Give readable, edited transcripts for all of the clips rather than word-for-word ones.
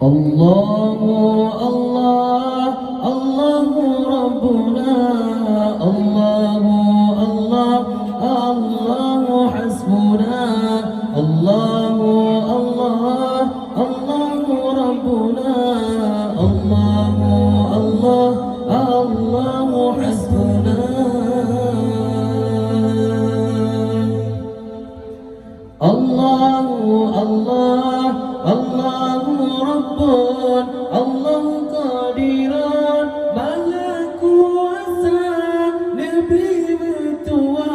الله الله الله ربنا الله الله الله حسبنا الله الله الله ربنا الله الله الله حسبنا الله الله الله رب الله قدير maha kuasa Nabi bertua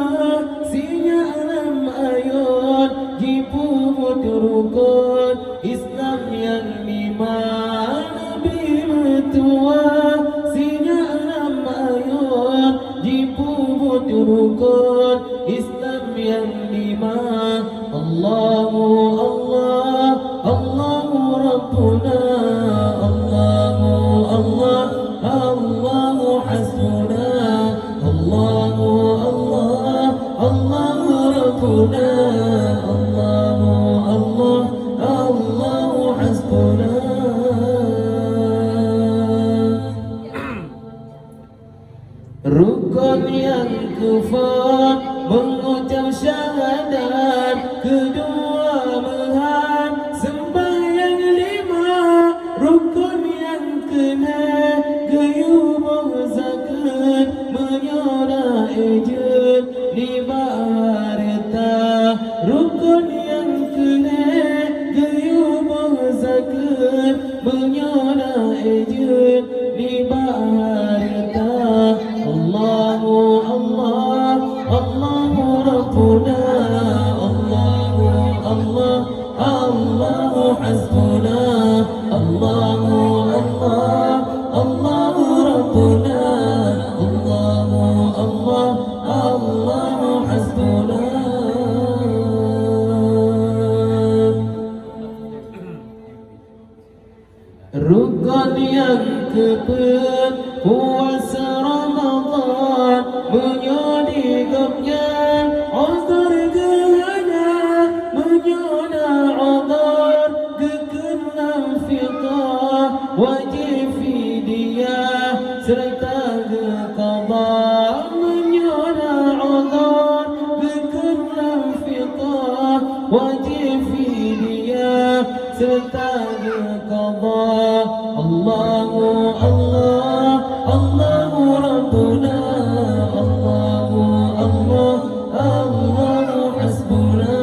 sinya alam ayat jipu rukun Islam yang lima Nabi bertua sinya alam ayat jipu rukun Islam yang lima Allahu Allah Allahu Rabbuna Allahu Allah Allahu Hasbuna Allahu Allah Allahu Rabbuna Allahu Allah Allahu Hasbuna Rukun yang kufur mengucap syahadat kedua menghad sembahyang lima rukun yang kena gayubah zakat menyoda ejut lima harta rukun yang kena gayubah zakat menyoda ejut lima harta Allahu Allah Allahu Rabbuna Allahu Allah Allahu Hasbuna Allahu Allah Allahu Rabbuna Allahu Allah Allahu Hasbuna Rukun yang keempat puasa Ramadan menyodiknya uzur gehana menyoda uzur kekenam fiqah wajib fidyah serta qada menyoda uzur kekenam fiqah wajib fidyah serta qada Allahu Allah Allahu Rabbuna Allahu Allah Allahu Hasbuna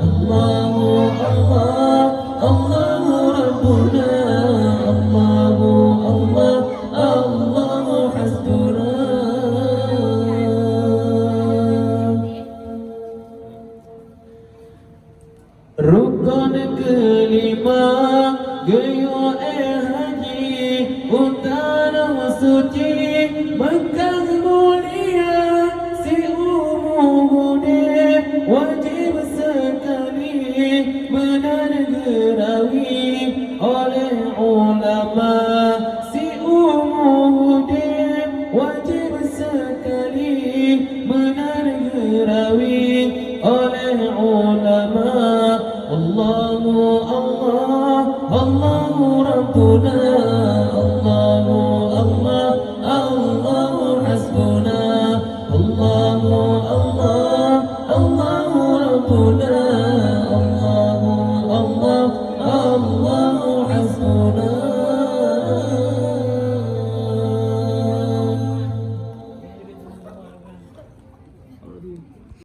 Allahu Allah Allahu Rabbuna Allahu Allah Allahu Hasbuna Rukun kelima gayo haji utara suci Mekah mulia si umude wajib sekali menegerawi oleh ulama si umude wajib sekali menegerawi